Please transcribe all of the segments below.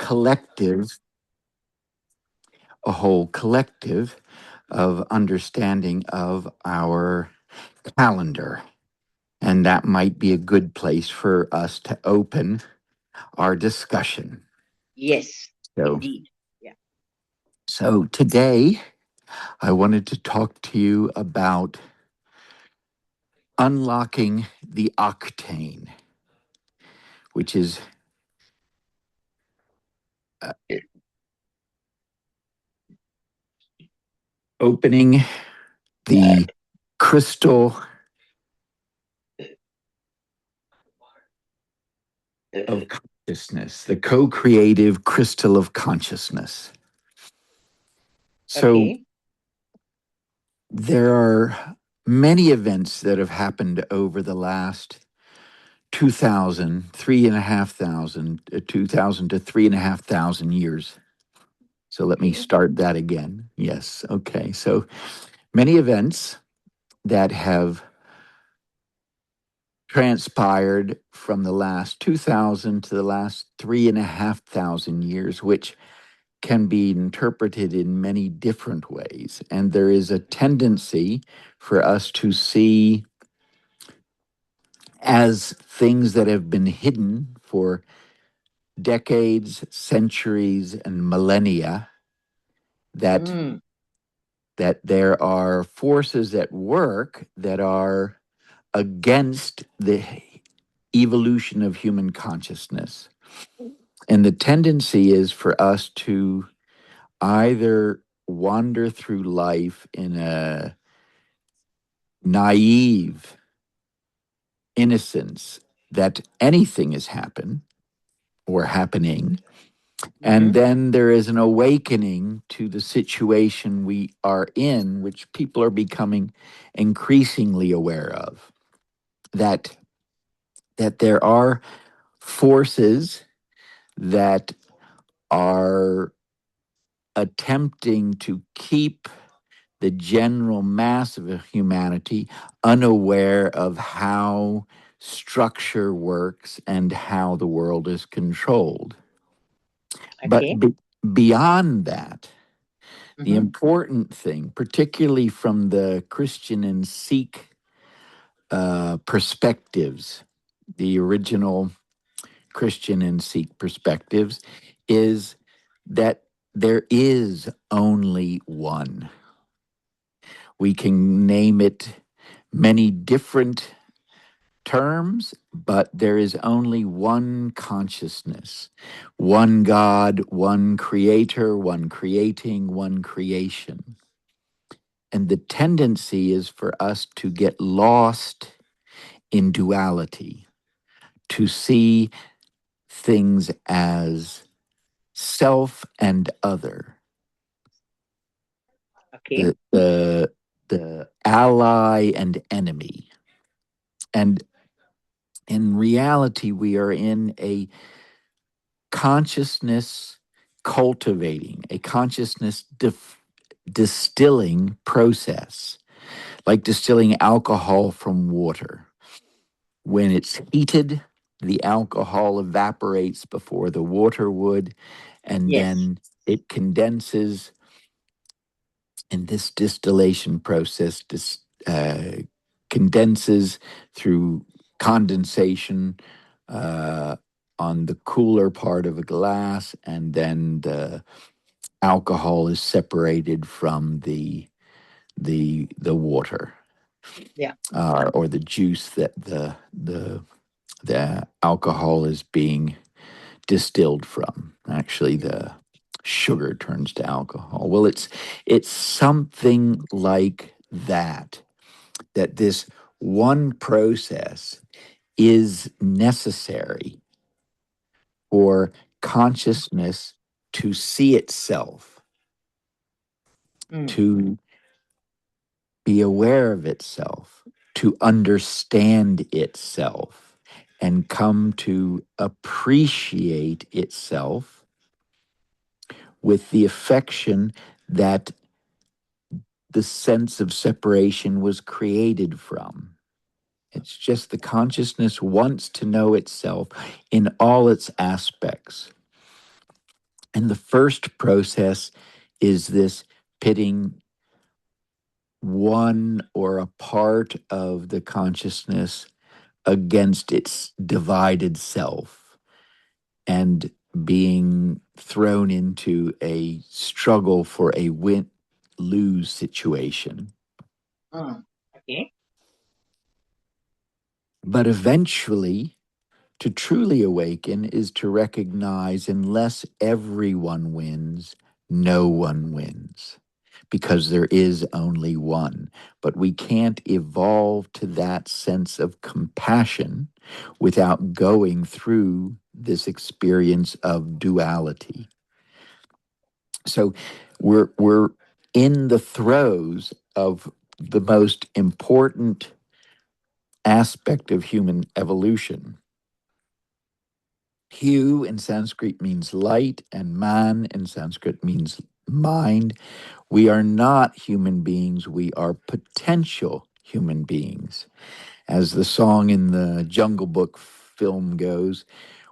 collective of understanding of our calendar. And that might be a good place for us to open our discussion. Yes, So, indeed. Yeah. so today I wanted to talk to you about unlocking the octane, which is uh, opening the crystal of consciousness, the co creative crystal of consciousness. So, Okay. there are many events that have happened over the last 2,000, 2,000 to 3,500 years. So let me Okay. start that again. Yes. Okay. So many events that have transpired from the last 2,000 to the last 3,500 years, which can be interpreted in many different ways. And there is a tendency for us to see as things that have been hidden for decades, centuries, and millennia that Mm, that there are forces at work that are against the evolution of human consciousness. And the tendency is for us to either wander through life in a naive innocence that anything is happening. And mm-hmm. then there is an awakening to the situation we are in, which people are becoming increasingly aware of. That there are forces that are attempting to keep the general mass of humanity unaware of how structure works and how the world is controlled. But Okay. beyond that, the Mm-hmm. important thing, particularly from the Christian and Sikh perspectives, the original Christian and Sikh perspectives, is that there is only one. We can name it many different terms, but there is only one consciousness, one God, one creator, one creating, one creation. And the tendency is for us to get lost in duality, to see things as self and other, Okay. the ally and enemy. And in reality, we are in a consciousness cultivating, a consciousness distilling process, like distilling alcohol from water. When it's heated, the alcohol evaporates before the water would, and Yes. then it condenses. And this distillation process condenses through condensation uh, on the cooler part of a glass, and then the alcohol is separated from the water Yeah. or the juice that the alcohol is being distilled from. Actually, the sugar turns to alcohol. Well, it's something like that. That this one process is necessary for consciousness to see itself, Mm. to be aware of itself, to understand itself, and come to appreciate itself with the affection that the sense of separation was created from. It's just the consciousness wants to know itself in all its aspects. And the first process is this pitting one or a part of the consciousness against its divided self and being thrown into a struggle for a win lose situation. Okay. But eventually, to truly awaken is to recognize unless everyone wins, no one wins, because there is only one. But we can't evolve to that sense of compassion without going through this experience of duality. So we're in the throes of the most important aspect of human evolution. Hu in Sanskrit means light, and man in Sanskrit means mind. We are not human beings, we are potential human beings. As the song in the Jungle Book film goes,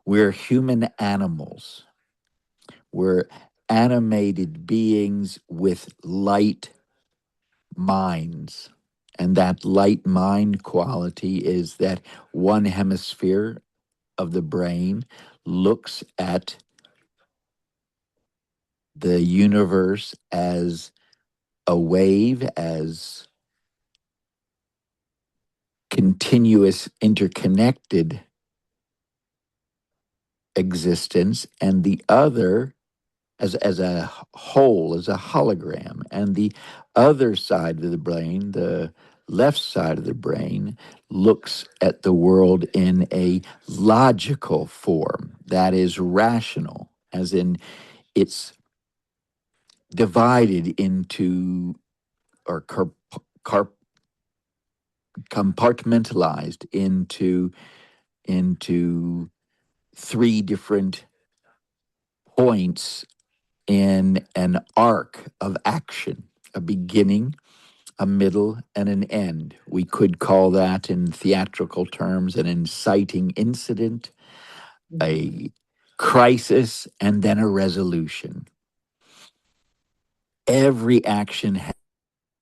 we're human animals. We're animated beings with light minds. And that light mind quality is that one hemisphere of the brain looks at the universe as a wave, as continuous, interconnected existence, and the other as a whole, as a hologram. And the other side of the brain, the left side of the brain, looks at the world in a logical form that is rational, as in it's divided into or compartmentalized into three different points in an arc of action: a beginning, a middle, and an end. We could call that, in theatrical terms, an inciting incident, a crisis, and then a resolution. Every action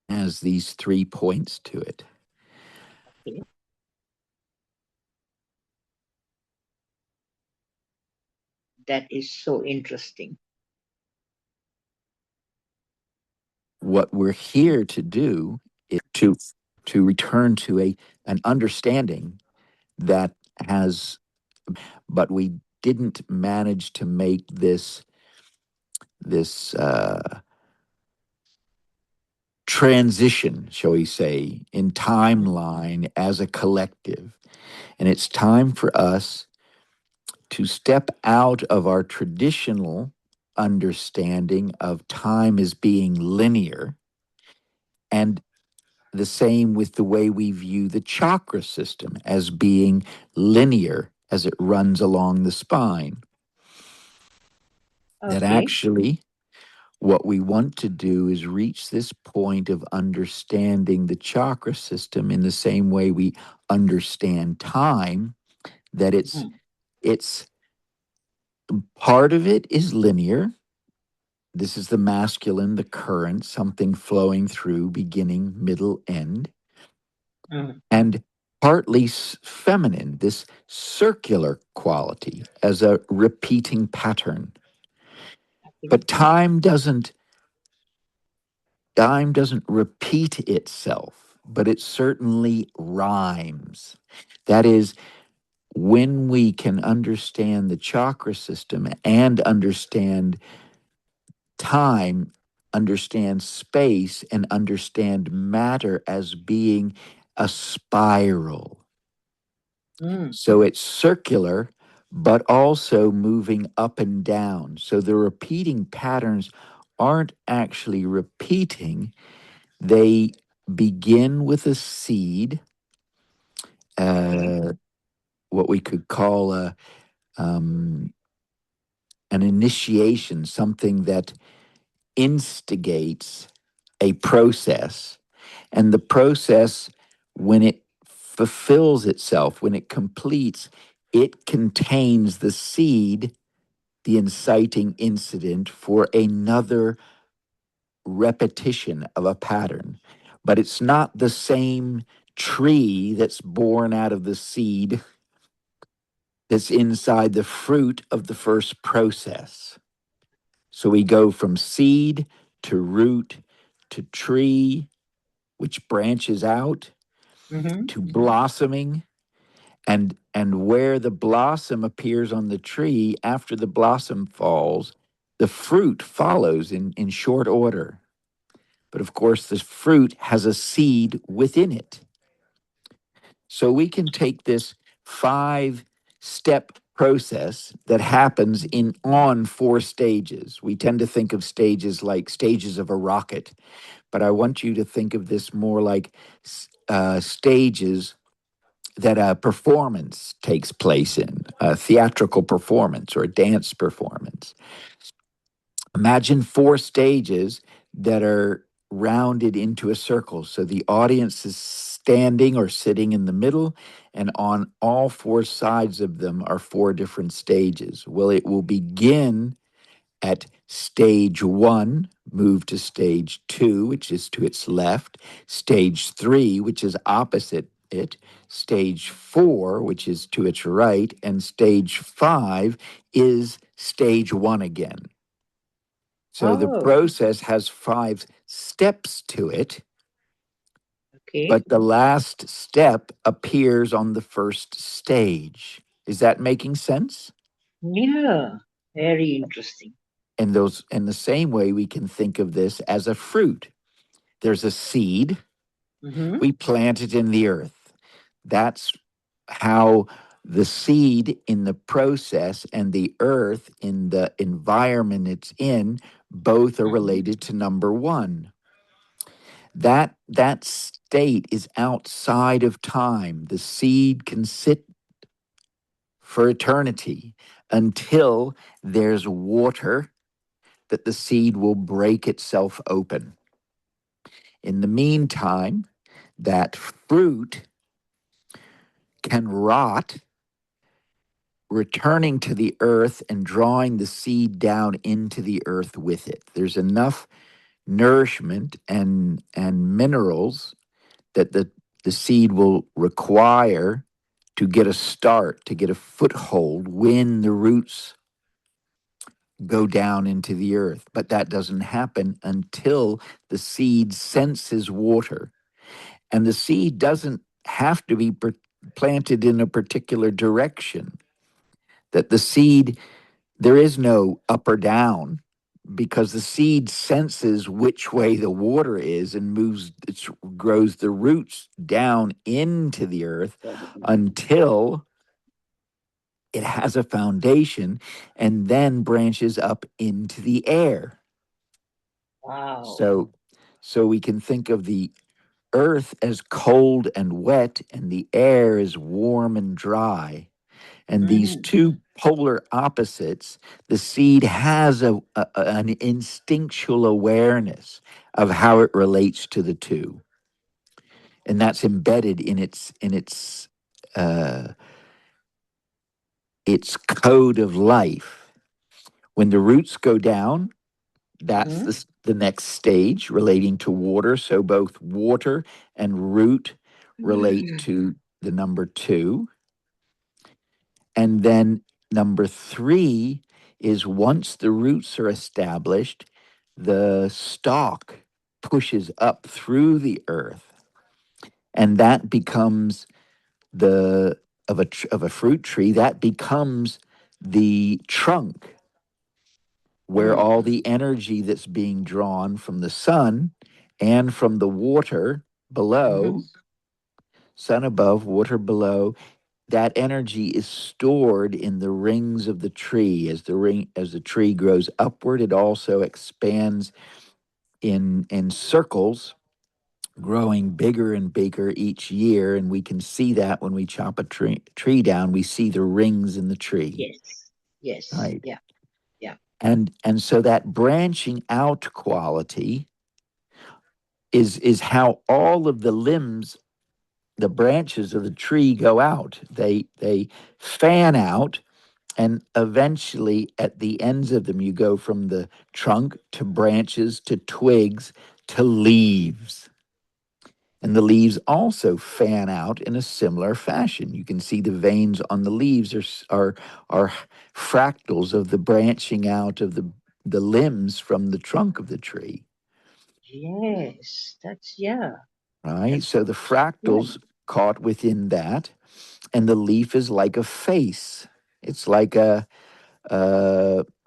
has these 3 points to it. Okay. That is so interesting. What we're here to do is to return to an understanding that has, but we didn't manage to make this transition, shall we say, in timeline as a collective. And it's time for us to step out of our traditional understanding of time as being linear, and the same with the way we view the chakra system as being linear as it runs along the spine. That Okay. actually, what we want to do is reach this point of understanding the chakra system in the same way we understand time, that it's part of it is linear. This is the masculine, the current, something flowing through, beginning, middle, end. And partly feminine, this circular quality as a repeating pattern. But time doesn't repeat itself, but it certainly rhymes. That is, when we can understand the chakra system and understand time, understand space, and understand matter as being a spiral. So it's circular, but also moving up and down. So the repeating patterns aren't actually repeating, they begin with a seed, what we could call an initiation, something that instigates a process. And the process, when it fulfills itself, when it completes, it contains the seed the inciting incident for another repetition of a pattern. But it's not the same tree that's born out of the seed that's inside the fruit of the first process. So we go from seed to root to tree, which branches out, Mm-hmm. to blossoming, and where the blossom appears on the tree, after the blossom falls, the fruit follows in short order. But of course, the fruit has a seed within it. So we can take this 5 step process that happens in on 4 stages. We tend to think of stages like stages of a rocket, but I want you to think of this more like stages that a performance takes place in, a theatrical performance or a dance performance. Imagine 4 stages that are rounded into a circle. So the audience is standing or sitting in the middle, and on all 4 sides of them are 4 different stages. Well, it will begin at stage 1, move to stage 2, which is to its left, stage 3, which is opposite it, stage 4, which is to its right, and stage 5 is stage 1 again. So the Oh, process has 5 steps to it, okay. but the last step appears on the first stage. Is that making sense? Yeah, very interesting. And those, in the same way, we can think of this as a fruit. There's a seed, Mm-hmm. we plant it in the earth. That's how the seed in the process and the earth in the environment it's in both are Mm-hmm. related to number 1. That state is outside of time. The seed can sit for eternity until there's water that the seed will break itself open. In the meantime, that fruit can rot, returning to the earth and drawing the seed down into the earth with it. There's enough nourishment and minerals that the seed will require to get a start, to get a foothold when the roots go down into the earth. But that doesn't happen until the seed senses water. And the seed doesn't have to be planted in a particular direction. That the seed, there is no up or down, because the seed senses which way the water is and moves, it grows the roots down into the earth until it has a foundation and then branches up into the air. Wow. So we can think of the earth as cold and wet and the air as warm and dry. And these Mm-hmm. two polar opposites, the seed has an instinctual awareness of how it relates to the two, and that's embedded in uh, its code of life. When the roots go down, that's Mm-hmm. the next stage relating to water. So both water and root relate to the number 2. And then number 3 is once the roots are established, the stalk pushes up through the earth, and that becomes the of a fruit tree. That becomes the trunk where Mm. all the energy that's being drawn from the sun and from the water Mm-hmm. below, sun above, water below, that energy is stored in the rings of the tree. As the tree grows upward, it also expands in circles, growing bigger and bigger each year. And we can see that when we chop a tree down, we see the rings in the tree. Yes. Yes. Right. Yeah. Yeah. And so that branching out quality is how all of the limbs, the branches of the tree go out. They fan out And eventually, at the ends of them, you go from the trunk to branches to twigs to leaves. And the leaves also fan out in a similar fashion. You can see the veins on the leaves are fractals of the branching out of the limbs from the trunk of the tree. Yes, that's yeah. Right? That's So the yeah. fractals caught within that, and the leaf is like a face. It's like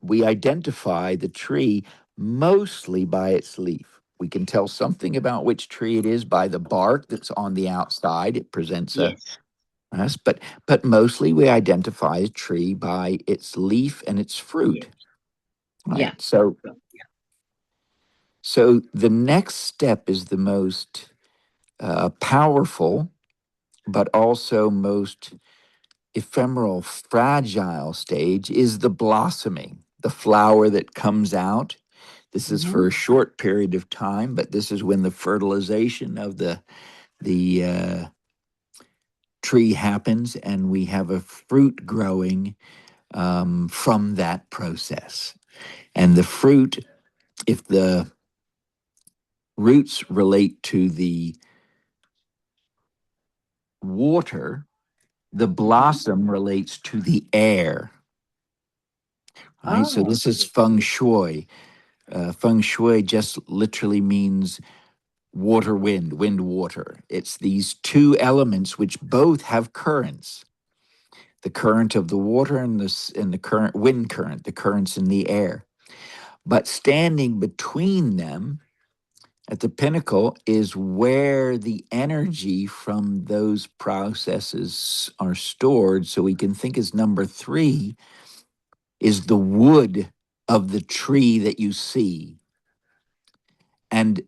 we identify the tree mostly by its leaf. We can tell something about which tree it is by the bark that's on the outside. It presents a Yes. us, but mostly we identify a tree by its leaf and its Yes. fruit. Yeah. Right. So the next step is the most powerful, but also most ephemeral, fragile stage is the blossoming, the flower that comes out. This is Mm-hmm. for a short period of time, but this is when the fertilization of the tree happens, and we have a fruit growing from that process. And the fruit, if the roots relate to the water, the Mm-hmm. blossom relates to the air. Right. So Oh, this is feng shui. Feng shui just literally means water, wind, wind, water. It's these two elements which both have currents: the current of the water and the current wind current, the currents in the air. But standing between them at the pinnacle is where the energy from those processes are stored. So we can think as number three is the wood of the tree that you see. And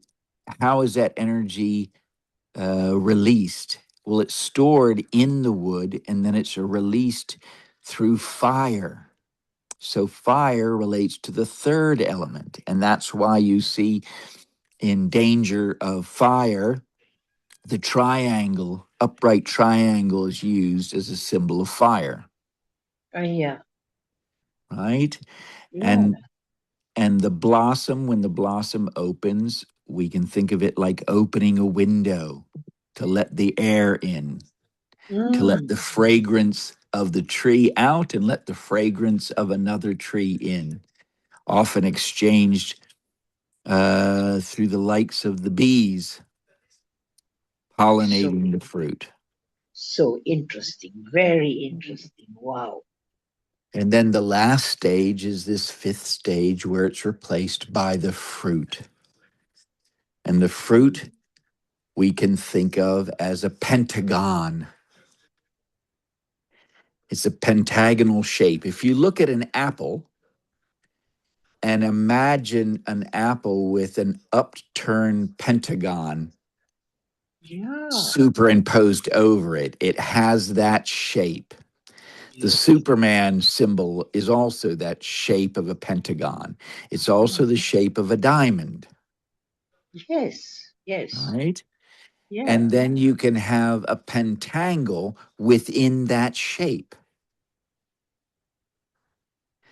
how is that energy released? Well, it's stored in the wood and then it's released through fire. So fire relates to the third element. And that's why you see in danger of fire, the triangle, upright triangle, is used as a symbol of fire, yeah. right? Yeah. And and the blossom, when the blossom opens, we can think of it like opening a window to let the air in, to let Mm. the fragrance of the tree out and let the fragrance of another tree in, often exchanged through the likes of the bees So pollinating the fruit. so interesting. Very interesting. Wow. And then the last stage is this fifth stage where it's replaced by the fruit. And the fruit we can think of as a pentagon. It's a pentagonal shape. If you look at an apple and imagine an apple with an upturned pentagon Yeah. superimposed over it, it has that shape. The Yes. Superman symbol is also that shape of a pentagon. It's also Oh. the shape of a diamond, Yes. Yes. right? Yeah. And then you can have a pentangle within that shape.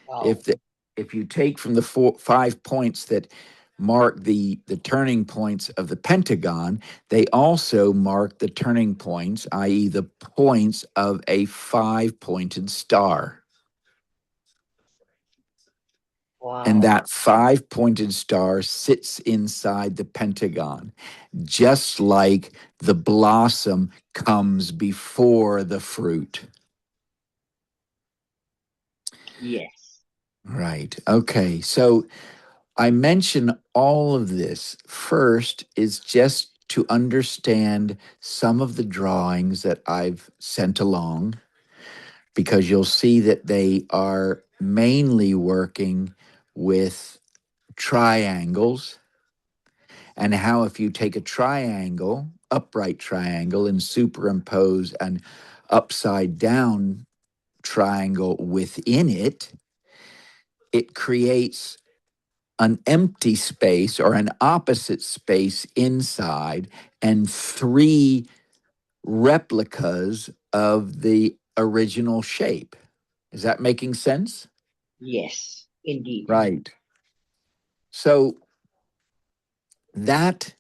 Wow. If the, if you take from the 5 points that mark the turning points of the pentagon, they also mark the turning points, i.e., the points of a 5 pointed star. And Wow. that 5 pointed star sits inside the pentagon, just like the blossom comes before the fruit. Yes. Right. Okay. So I mention all of this first is just to understand some of the drawings that I've sent along, because you'll see that they are mainly working with triangles, and how if you take a triangle, upright triangle, and superimpose an upside down triangle within it, it creates an empty space or an opposite space inside, and three replicas of the original shape. Is that making sense? Yes, indeed. Right. So that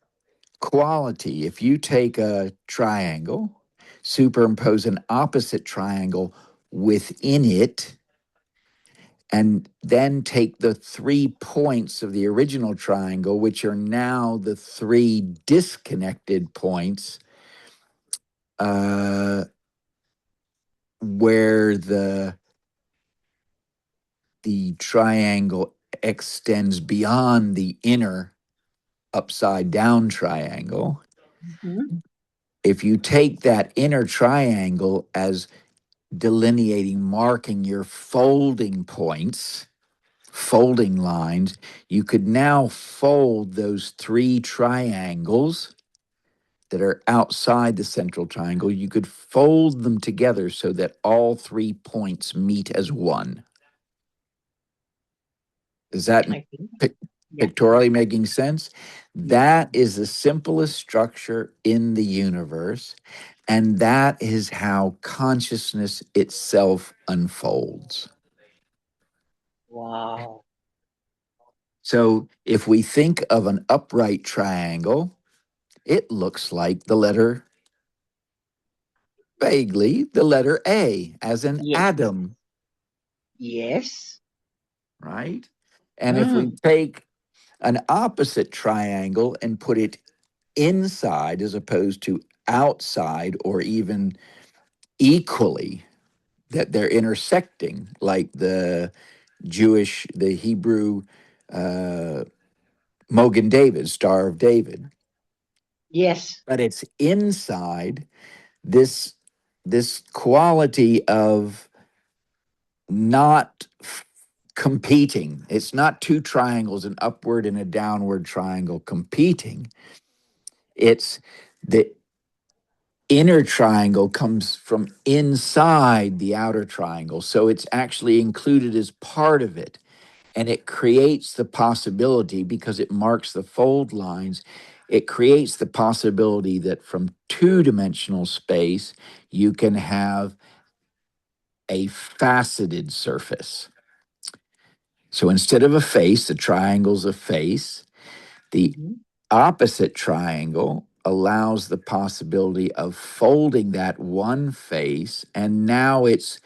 quality, if you take a triangle, superimpose an opposite triangle within it, and then take the 3 points of the original triangle, which are now the 3 disconnected points, where the triangle extends beyond the inner upside down triangle. Mm-hmm. If you take that inner triangle as delineating, marking your folding points, folding lines, you could now fold those 3 triangles that are outside the central triangle. You could fold them together so that all 3 points meet as one. Is that pictorially making sense? That is the simplest structure in the universe, and that is how consciousness itself unfolds. Wow. So if we think of an upright triangle, it looks like the letter, vaguely, the letter A, as in Adam. Yes. Right? And if we take an opposite triangle and put it inside as opposed to outside, or even equally, that they're intersecting, like the Hebrew Mogen David, Star of David. Yes. But it's inside this quality of not competing. It's not 2 triangles, an upward and a downward triangle competing. It's the inner triangle comes from inside the outer triangle. So it's actually included as part of it. And it creates the possibility, because it marks the fold lines, it creates the possibility that from 2-dimensional space, you can have a faceted surface. So instead of a face, the triangle's a face. The opposite triangle allows the possibility of folding that one face, and now it's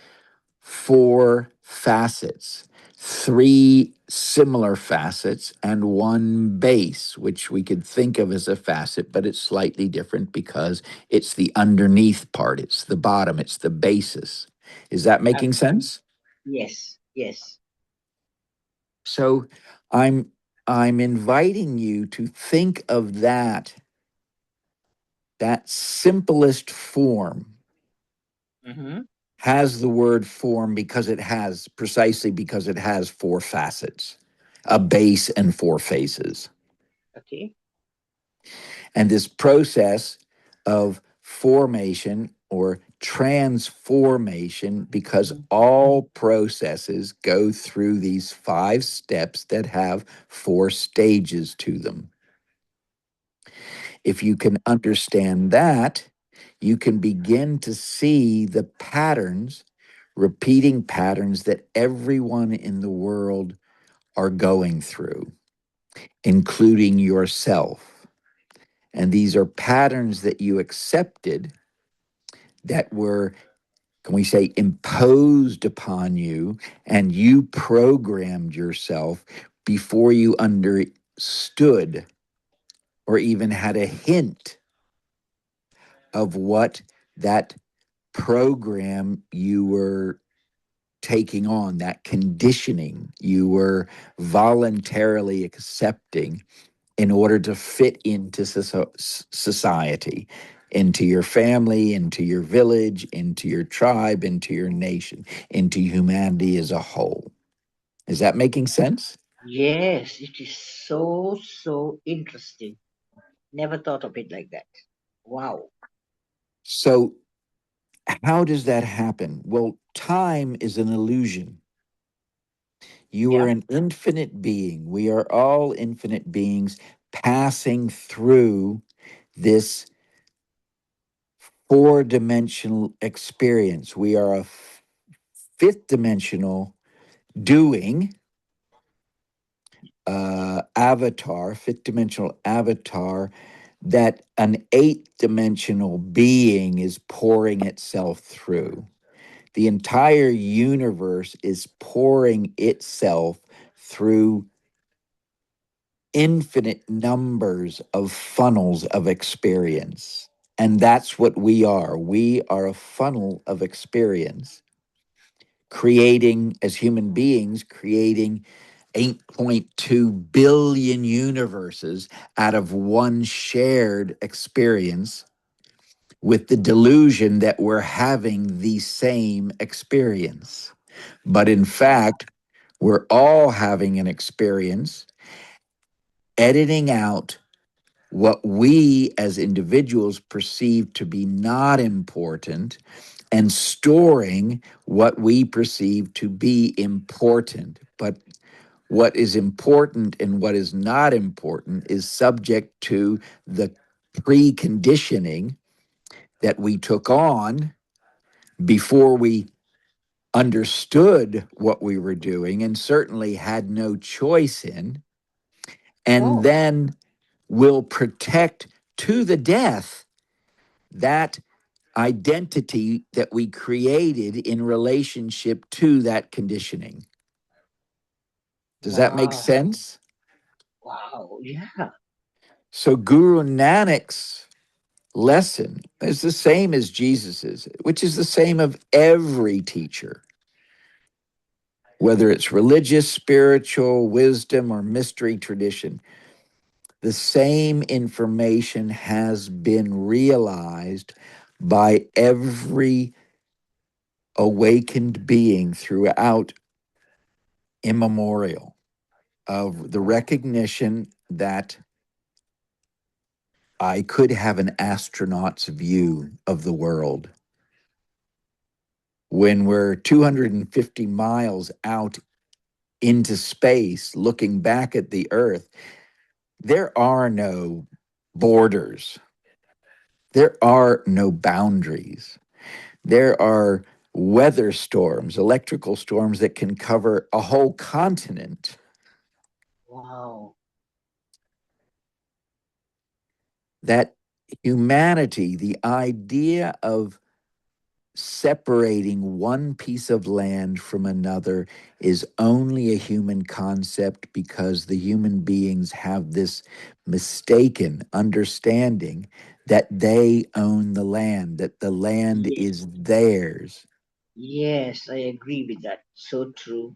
4 facets, 3 similar facets, and 1 base, which we could think of as a facet, but it's slightly different because it's the underneath part, it's the bottom, it's the basis. Is that making sense? Yes, yes. So I'm inviting you to think of that simplest form. Has the word form because it has, precisely because it has 4 facets, a base and 4 faces. Okay. And this process of formation or transformation, because all processes go through these 5 steps that have 4 stages to them. If you can understand that, you can begin to see the patterns, repeating patterns that everyone in the world are going through, including yourself. And these are patterns that you accepted, that were, can we say, imposed upon you, and you programmed yourself before you understood or even had a hint of what that program you were taking on, that conditioning you were voluntarily accepting in order to fit into society, into your family, into your village, into your tribe, into your nation, into humanity as a whole. Is that making sense? Yes, it is so, so interesting. Never thought of it like that. Wow. So, how does that happen? Well, time is an illusion. You are an infinite being. We are all infinite beings passing through this 4-dimensional experience. We are a fifth dimensional doing avatar, fifth dimensional avatar, that an eighth dimensional being is pouring itself through. The entire universe is pouring itself through infinite numbers of funnels of experience. And that's what we are. We are a funnel of experience, creating, as human beings, creating 8.2 billion universes out of one shared experience, with the delusion that we're having the same experience. But in fact, we're all having an experience, editing out what we as individuals perceive to be not important and storing what we perceive to be important. But what is important and what is not important is subject to the preconditioning that we took on before we understood what we were doing and certainly had no choice in, and Oh, then will protect to the death that identity that we created in relationship to that conditioning. Does that make wow. sense? Wow. Yeah. So Guru Nanak's lesson is the same as Jesus's, which is the same of every teacher, whether it's religious, spiritual, wisdom, or mystery tradition. The same information has been realized by every awakened being throughout immemorial, of the Oh, recognition that I could have an astronaut's view of the world. When we're 250 miles out into space looking back at the Earth, there are no borders, there are no boundaries. There are weather storms, electrical storms that can cover a whole continent. wow. That humanity, the idea of separating one piece of land from another, is only a human concept because the human beings have this mistaken understanding that they own the land, that the land Yes. is theirs. Yes, I agree with that. So true.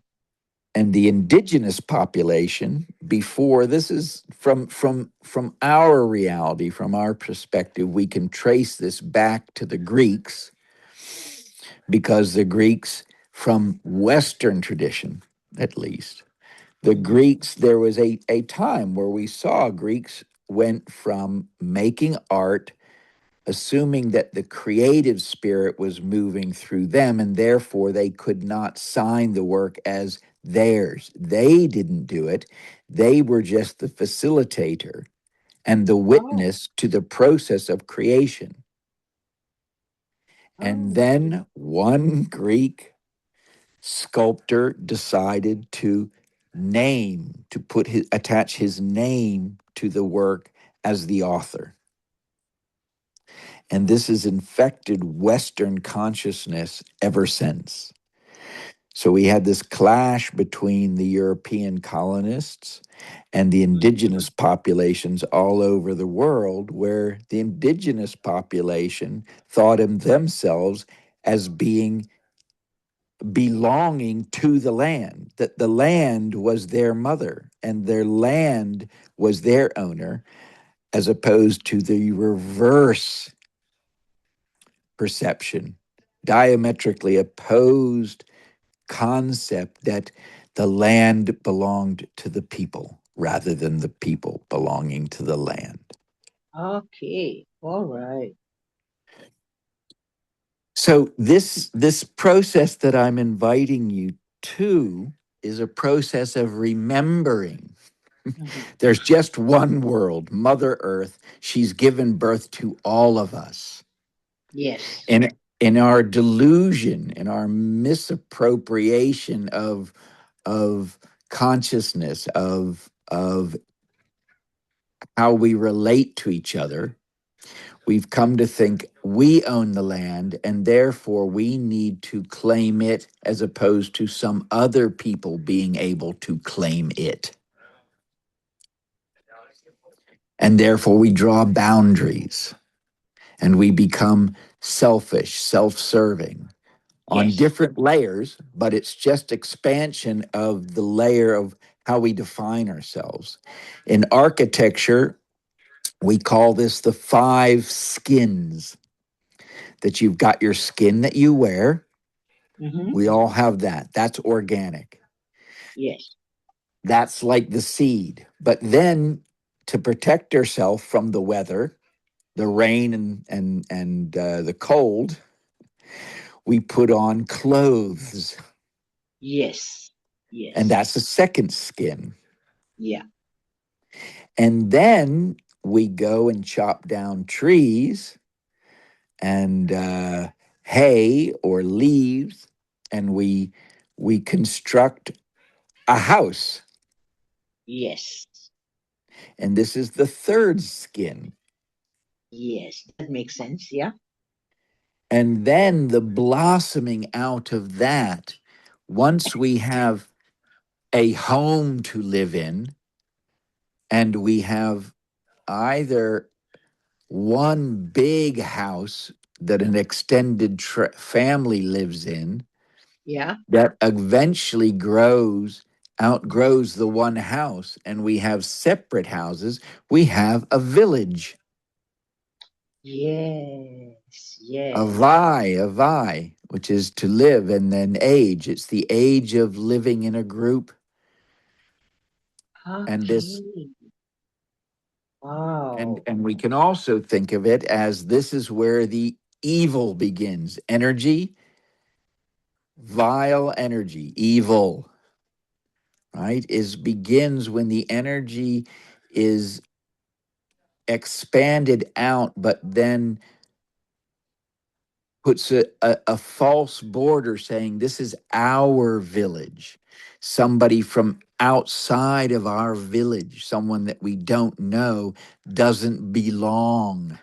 And the indigenous population, before, this is from our reality, from our perspective, we can trace this back to the Greeks, because the Greeks, from Western tradition at least, the Mhm. Greeks, there was a time where we saw Greeks went from making art, assuming that the creative spirit was moving through them, and therefore they could not sign the work as theirs. They didn't do it, they were just the facilitator and the Oh, witness to the process of creation. And oh, then one Greek sculptor decided to attach his name to the work as the author. And this has infected Western consciousness ever since. So we had this clash between the European colonists and the mhm. indigenous populations all over the world, where the indigenous population thought of themselves as being belonging to the land, that the land was their mother and their land was their owner, as opposed to the reverse perception, diametrically opposed concept that the land belonged to the people rather than the people belonging to the land. Okay. All right. So this process that I'm inviting you to is a process of remembering. Mhm. There's just one world, Mother Earth. She's given birth to all of us. Yes. And in our delusion, in our misappropriation of consciousness, of how we relate to each other, we've come to think we own the land and therefore we need to claim it as opposed to some other people being able to claim it. And therefore we draw boundaries and we become selfish, self-serving on Yes. different layers, but it's just expansion of the layer of how we define ourselves. In architecture, we call this the 5 skins. That you've got your skin that you wear. Mm-hmm. We all have that. That's organic. Yes. That's like the seed. But then to protect yourself from the weather, the rain and the cold, we put on clothes. Yes. Yes. And that's the second skin. Yeah. And then we go and chop down trees and hay or leaves, and we construct a house. Yes. And this is the third skin. Yes. That makes sense. Yeah. And then the blossoming out of that, once we have a home to live in, and we have either one big house that an extended family lives in, Yeah. that eventually outgrows the one house, and we have separate houses, we have a village. Yes. Yes. Avai, which is to live, and then age. It's the age of living in a group. And this Okay. Wow. and we can also think of it as this is where the evil begins. Energy, vile energy, evil, right? Is begins when the energy is expanded out, but then puts a false border saying this is our village. Somebody from outside of our village, someone that we don't know, doesn't belong.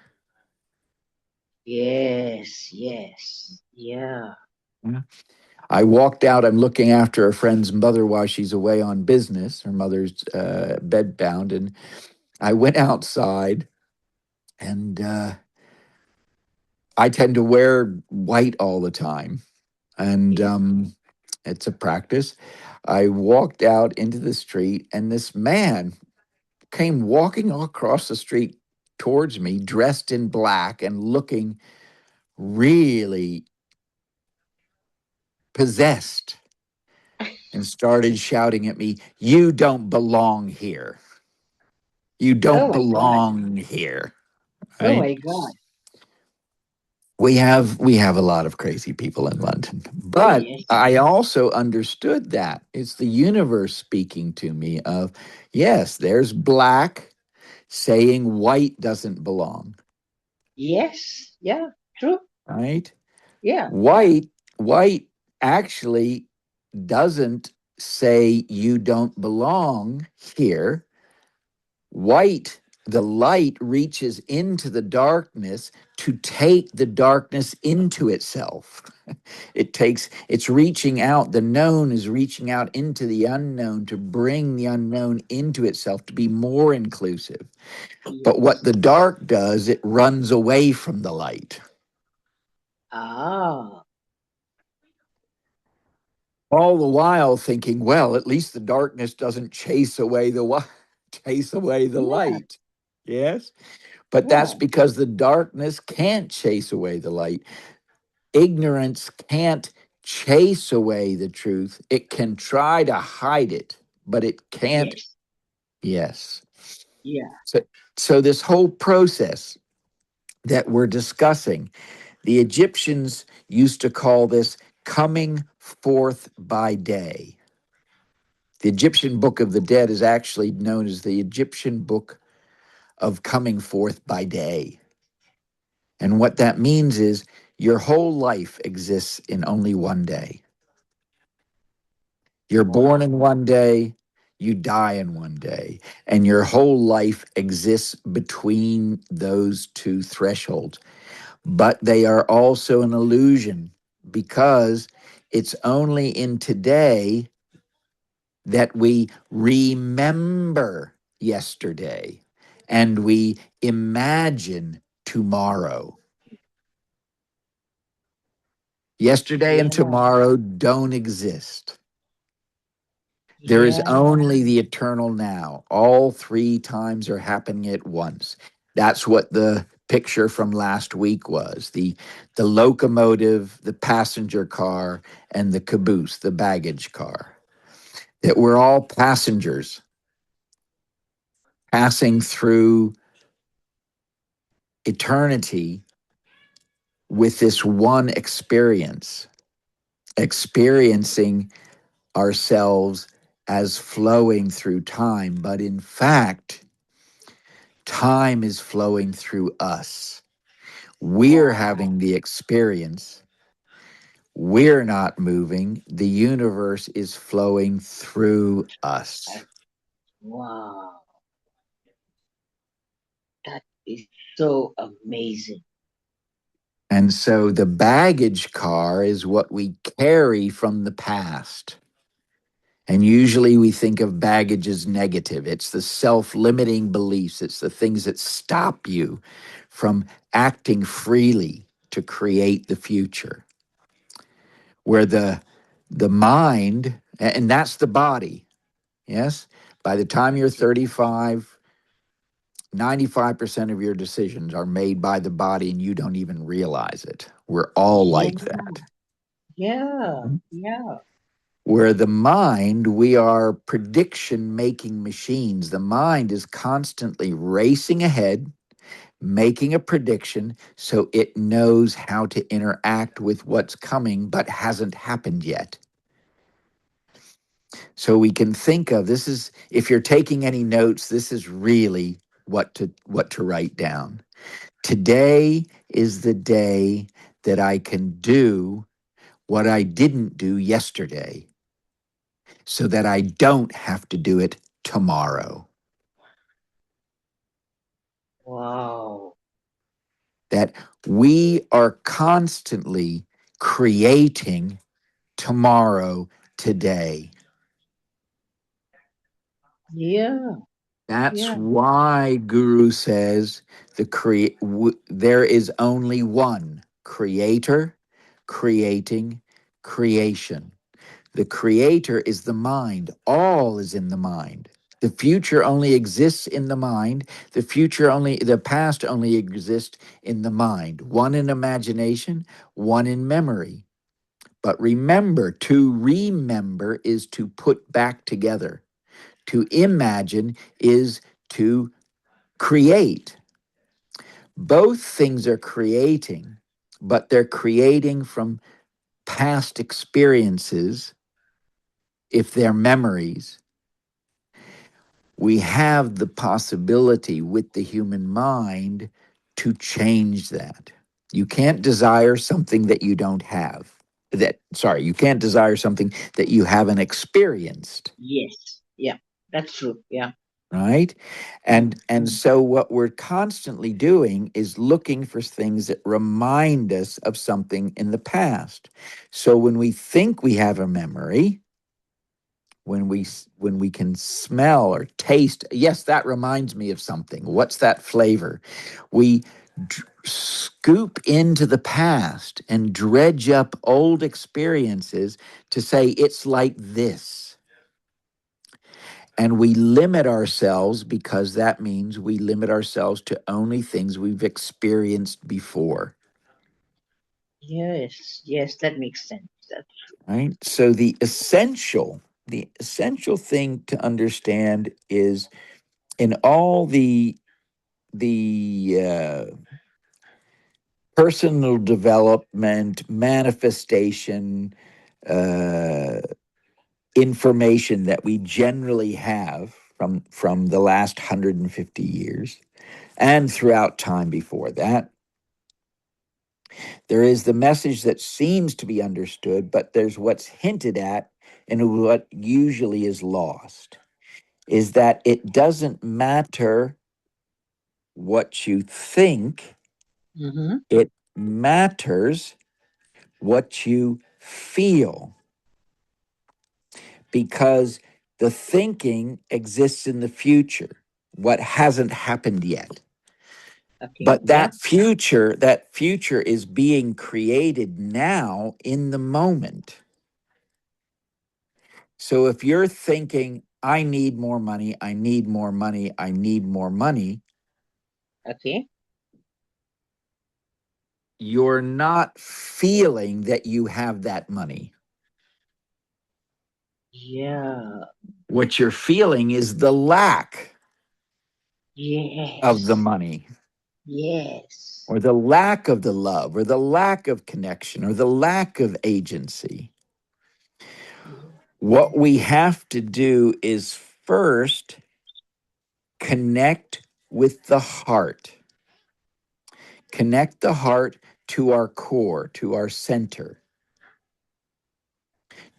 Yes. Yes. Yeah. Yeah. I walked out. I'm looking after a friend's mother while she's away on business. Her mother's bedbound. And I went outside, and I tend to wear white all the time. And Yeah. it's a practice. I walked out into the street, and this man came walking across the street towards me, dressed in black and looking really possessed, and started shouting at me, "You don't belong here. You Oh don't my God. belong here." Oh Right? my God. We have a lot of crazy people in London, Oh but yes. I also understood that it's the universe speaking to me of, yes, there's black saying white doesn't belong, Yes. Yeah. True. right? Yeah. White actually doesn't say you don't belong here. White, the light reaches into the darkness to take the darkness into itself. It's reaching out. The known is reaching out into the unknown to bring the unknown into itself, to be more inclusive. But what Yes. the dark does, it runs away from the light. Ah. All the while thinking, well, at least the darkness doesn't chase away chase away the Yeah. light. Yes? But that's Yeah. because the darkness can't chase away the light. Ignorance can't chase away the truth. It can try to hide it, but it can't. Yes. Yes. Yeah. So, so this whole process that we're discussing, the Egyptians used to call this coming forth by day. The Egyptian Book of the Dead is actually known as the Egyptian Book of Coming Forth by Day. And what that means is Your whole life exists in only one day. You're born in one day, you die in one day, and your whole life exists between those two thresholds. But they are also an illusion because it's only in today that we remember yesterday and we imagine tomorrow. Yesterday and Yeah, tomorrow don't exist. There is yeah, only the eternal now. All three times are happening at once. That's what the picture from last week was. The locomotive, the passenger car, and the caboose, the baggage car. That we're all passengers passing through eternity with this one experience, experiencing ourselves as flowing through time. But in fact, time is flowing through us. We're wow, having the experience. We're not moving. The universe is flowing through us. that, wow, that is so amazing. And so the baggage car is what we carry from the past. And usually we think of baggage as negative. It's the self limiting beliefs, it's the things that stop you from acting freely to create the future. Where the mind, and that's the body, yes? By the time you're 35, 95% of your decisions are made by the body and you don't even realize it. We're all Yeah, like that. yeah, yeah, Where the mind, we are prediction making machines. The mind is constantly racing ahead, making a prediction so it knows how to interact with what's coming but hasn't happened yet. So we can think of this is, if you're taking any notes, this is really what to write down. Today is the day that I can do what I didn't do yesterday so that I don't have to do it tomorrow. wow, That we are constantly creating tomorrow today. yeah, That's yeah, why Guru says there is only one creator, creating, creation. The creator is the mind. All is in the mind. The future only exists in the mind. The past only exists in the mind. One in imagination, one in memory. But remember, to remember is to put back together. To imagine is to create. Both things are creating, but they're creating from past experiences, if they're memories. We have the possibility with the human mind to change that. You can't desire something that you don't have. You can't desire something that you haven't experienced, yes, yeah, that's true. Yeah, right? mm, And so what we're constantly doing is looking for things that remind us of something in the past. So when we think we have a memory, when we can smell or taste, yes, that reminds me of something. What's that flavor? We scoop into the past and dredge up old experiences to say it's like this. And we limit ourselves because that means we limit ourselves to only things we've experienced before. yes, yes, that makes sense. That's Right? So the essential thing to understand is in all the personal development, manifestation, uh, information that we generally have from the last 150 years and throughout time before that, There is the message that seems to be understood, but there's what's hinted at and what usually is lost is that it doesn't matter what you think, it matters what you feel, because the thinking exists in the future, what hasn't happened yet. Okay. But that future is being created now in the moment. So if you're thinking, I need more money, I need more money, I need more money, Okay. you're not feeling that you have that money. Yeah. What you're feeling is the lack Yes. of the money, Yes. or the lack of the love, or the lack of connection, or the lack of agency. What we have to do is first connect with the heart. Connect the heart to our core, to our center,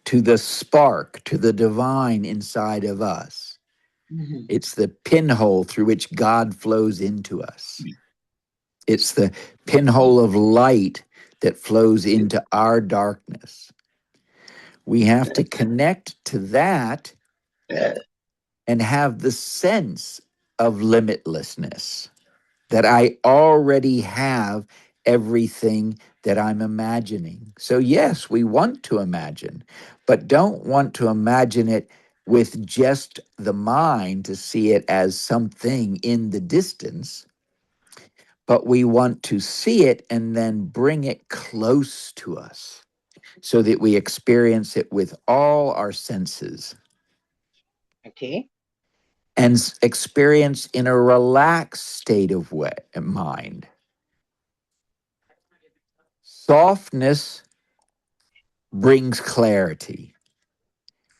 to the spark, to the divine inside of us. It's the pinhole through which God flows into us. It's the pinhole of light that flows into our darkness. We have to connect to that and have the sense of limitlessness, that I already have everything that I'm imagining. So, yes, we want to imagine, but don't want to imagine it with just the mind to see it as something in the distance, but we want to see it and then bring it close to us so that we experience it with all our senses. Okay. And experience in a relaxed state of mind. Softness brings clarity.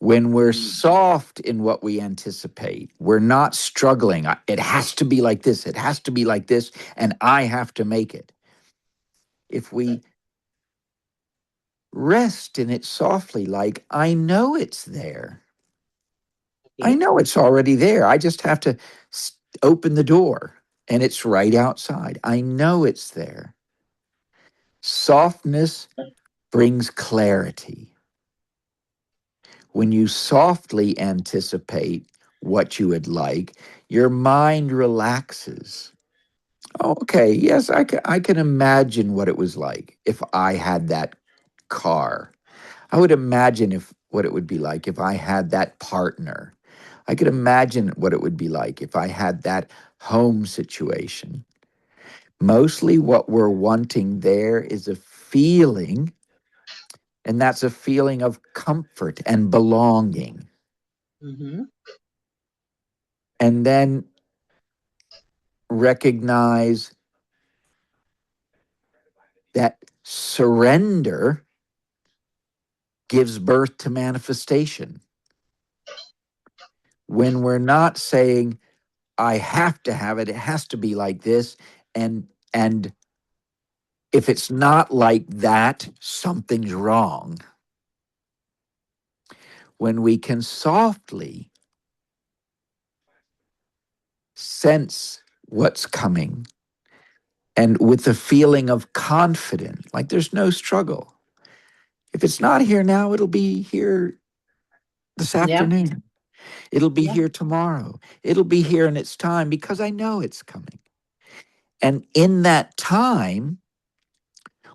When we're soft in what we anticipate, we're not struggling. It has to be like this, it has to be like this, and I have to make it. If we rest in it softly, like, I know it's there. I know it's already there. I just have to open the door and it's right outside. I know it's there. Softness brings clarity. When you softly anticipate what you would like, your mind relaxes. Oh, okay, yes, I can imagine what it was like if I had that car. I would imagine what it would be like if I had that partner. I could imagine what it would be like if I had that home situation. Mostly what we're wanting there is a feeling, and that's a feeling of comfort and belonging. And then recognize that surrender gives birth to manifestation. When we're not saying, I have to have it, it has to be like this, and if it's not like that, something's wrong. When we can softly sense what's coming and with a feeling of confidence, like there's no struggle. If it's not here now, it'll be here this afternoon. It'll be here tomorrow. It'll be here in its time because I know it's coming. And in that time,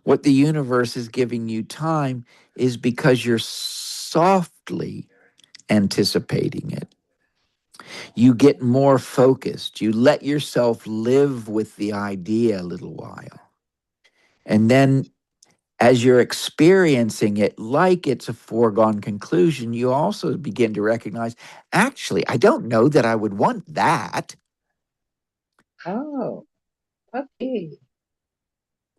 what the universe is giving you time is because you're softly anticipating it. You get more focused. You let yourself live with the idea a little while. And then as you're experiencing it like it's a foregone conclusion, you also begin to recognize, actually, I don't know that I would want that. Oh, okay.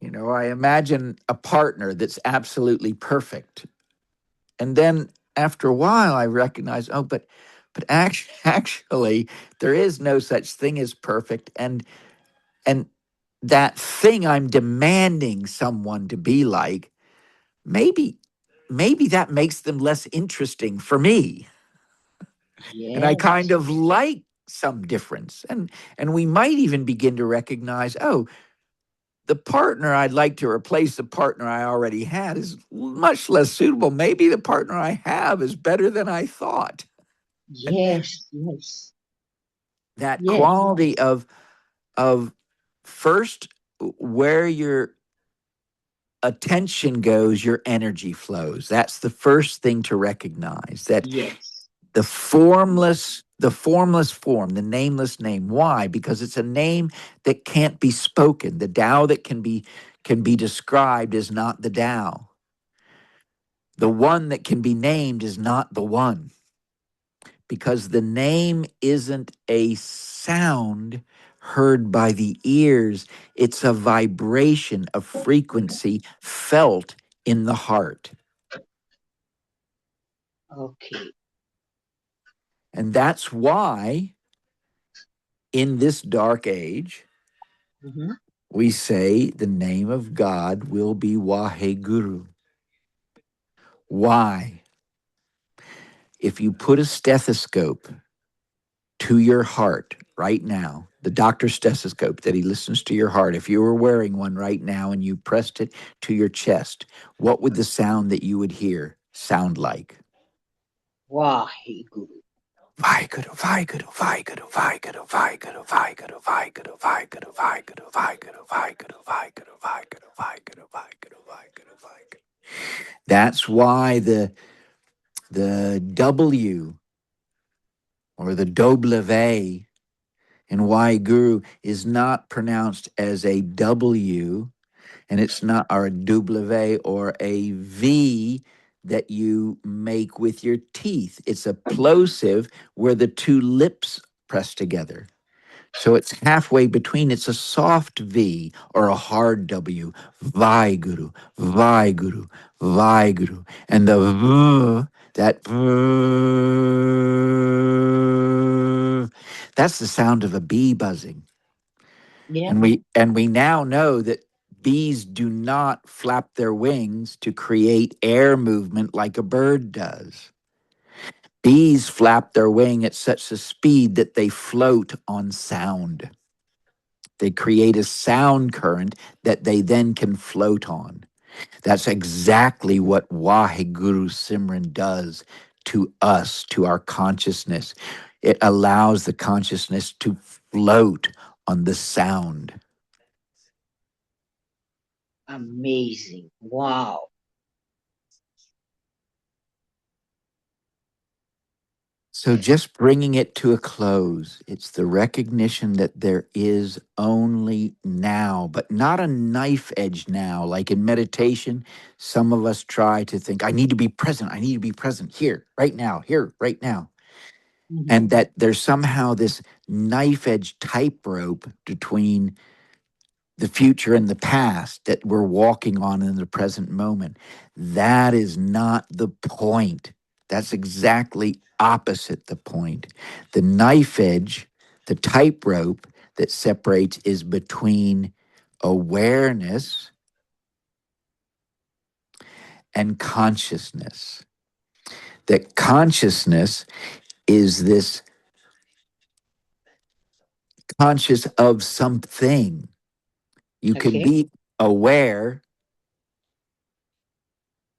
You know, I imagine a partner that's absolutely perfect. And then after a while, I recognize, oh, but actually, there is no such thing as perfect. And that thing I'm demanding someone to be like, maybe that makes them less interesting for me. And I kind Yes. of like some difference. And we might even begin to recognize, oh, the partner I'd like to replace the partner I already had is much less suitable. Maybe the partner I have is better than I thought. And Yes. Yes. that Yes. quality of first where your attention goes, your energy flows. That's the first thing to recognize, that Yes. the formless form, the nameless name. Why? Because it's a name that can't be spoken. The Tao that can be described is not the Tao. The one that can be named is not the one, because the name isn't a sound heard by the ears. It's a vibration, a frequency felt in the heart. Okay. And that's why in this dark age, Mm-hmm. we say the name of God will be Waheguru. Why? If you put a stethoscope to your heart right now, the doctor's stethoscope that he listens to your heart, if you were wearing one right now and you pressed it to your chest, what would the sound that you would hear sound like? Waheguru. Vaheguru, Vaheguru, Vaheguru, Vaheguru, Vaheguru, Vaheguru, Vaheguru, Vaheguru, Vaheguru, Vaheguru, Vaheguru, Vaheguru, Vaheguru, Vaheguru, Vaheguru, Vaheguru, Vaheguru. That's why the W or the W in Waheguru is not pronounced as a W, and it's not or a W or a V that you make with your teeth. It's a plosive where the two lips press together. So it's halfway between. It's a soft V or a hard W. Vaiguru, Vaiguru, Vaiguru. And the V, that V, that's the sound of a bee buzzing. Yeah. And we now know that bees do not flap their wings to create air movement like a bird does. Bees flap their wing at such a speed that they float on sound. They create a sound current that they then can float on. That's exactly what Waheguru Simran does to us, to our consciousness. It allows the consciousness to float on the sound. Amazing. Wow. So, just bringing it to a close, it's the recognition that there is only now, but not a knife edge now. Like in meditation, some of us try to think, I need to be present. I need to be present here, right now, here, right now. Mm-hmm. And that there's somehow this knife edge tightrope between the future and the past that we're walking on in the present moment. That is not the point. That's exactly opposite the point. The knife edge, the tightrope that separates is between awareness and consciousness. That consciousness is this conscious of something. You can Okay. be aware,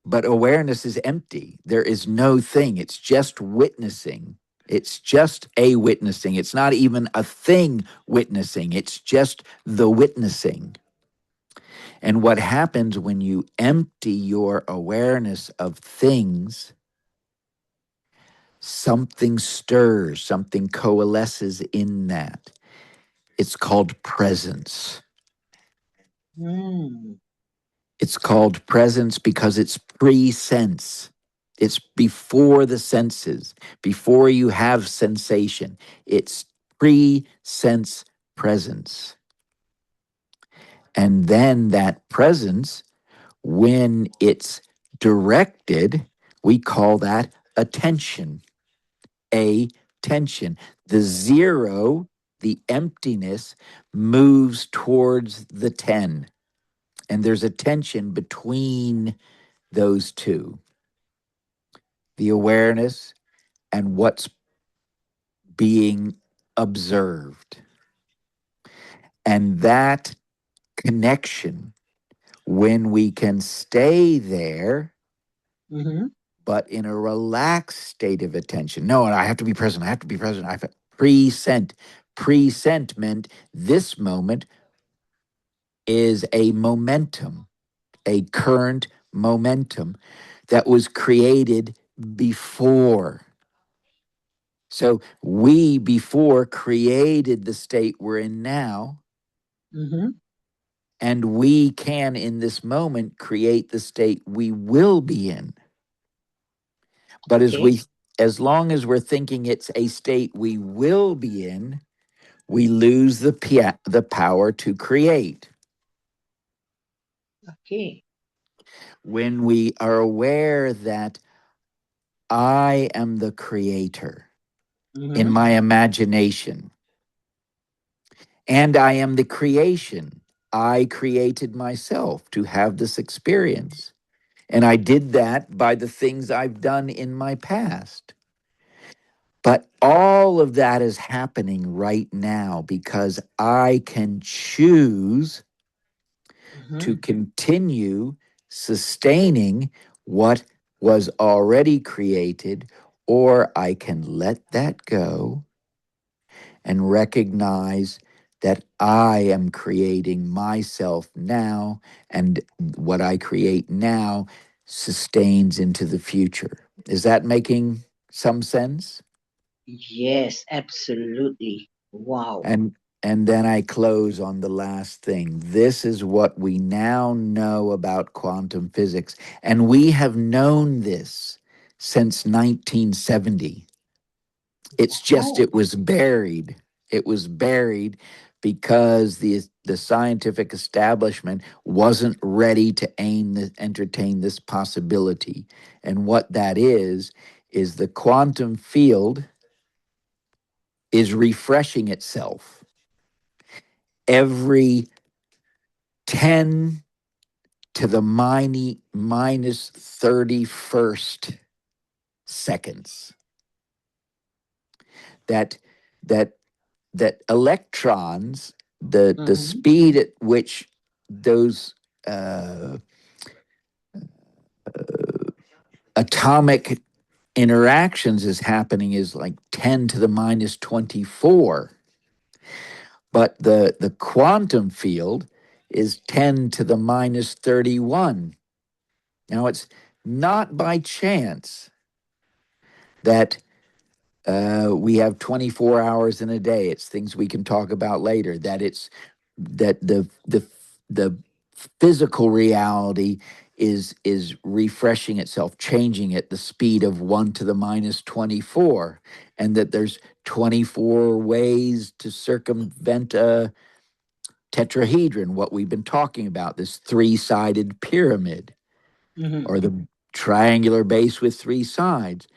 but awareness is empty. There is no thing. It's just witnessing. It's just a witnessing. It's not even a thing witnessing. It's just the witnessing. And what happens when you empty your awareness of things, something stirs, something coalesces in that. It's called presence. Mm. It's called presence because it's pre-sense. It's before the senses, before you have sensation. It's pre-sense presence. And then that presence, when it's directed, we call that attention. A tension. The zero the emptiness moves towards the 10. And there's a tension between those two, the awareness and what's being observed. And that connection, when we can stay there, but in a relaxed state of attention. No, I have to be present. I have to be present. I have to present. Presentment, this moment is a momentum, a current momentum that was created before. So we before created the state we're in now. And we can, in this moment, create the state we will be in. But as long as we're thinking it's a state we will be in, we lose the power to create. Okay. When we are aware that I am the creator in my imagination, and I am the creation. I created myself to have this experience. And I did that by the things I've done in my past. But all of that is happening right now because I can choose to continue sustaining what was already created, or I can let that go and recognize that I am creating myself now, and what I create now sustains into the future. Is that making some sense? Yes, absolutely. Wow. And then I close on the last thing. This is what we now know about quantum physics, and we have known this since 1970. It's just it was buried. It was buried because the scientific establishment wasn't ready to entertain this possibility. And what that is the quantum field is refreshing itself every 10 to the minus 31st seconds. That electrons, the speed at which those atomic interactions is happening is like 10 to the minus 24. But the quantum field is 10 to the minus 31. Now, it's not by chance that we have 24 hours in a day. It's things we can talk about later. That the physical reality is refreshing itself, changing at the speed of 1 to the minus 24, and that there's 24 ways to circumvent a tetrahedron, what we've been talking about, this three-sided pyramid, or the triangular base with three sides.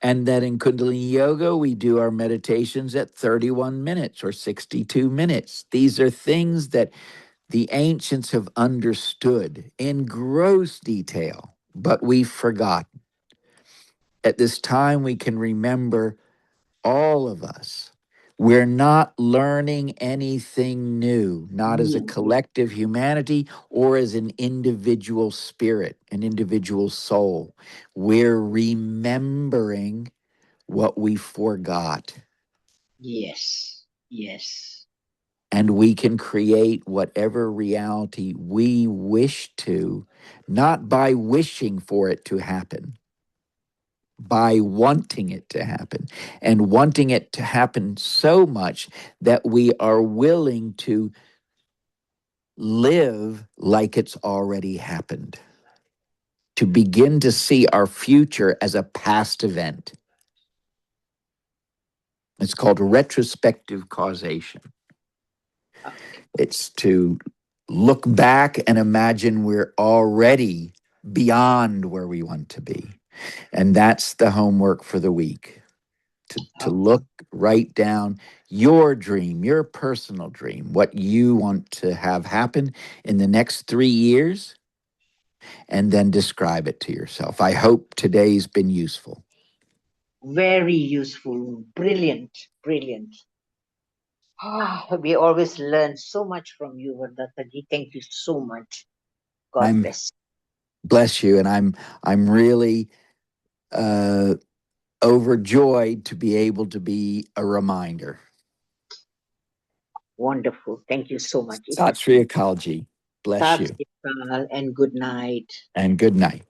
And that in Kundalini Yoga, we do our meditations at 31 minutes or 62 minutes. These are things that the ancients have understood in gross detail, but we've forgotten. At this time, we can remember, all of us, we're not learning anything new, not as a collective humanity or as an individual spirit, an individual soul. We're remembering what we forgot. Yes, yes. And we can create whatever reality we wish to, not by wishing for it to happen, by wanting it to happen, and wanting it to happen so much that we are willing to live like it's already happened, to begin to see our future as a past event. It's called retrospective causation. It's to look back and imagine we're already beyond where we want to be. And that's the homework for the week. to look, write down your dream, your personal dream, what you want to have happen in the next 3 years, and then describe it to yourself. I hope today's been useful. Very useful. Brilliant. Brilliant. We always learn so much from you, Vardhataji. Thank you so much. God I'm bless. bless you, and I'm really overjoyed to be able to be a reminder. Wonderful. Thank you so much. Sat Sri Akalji. Bless Sat you. Sri Akal and good night. And good night.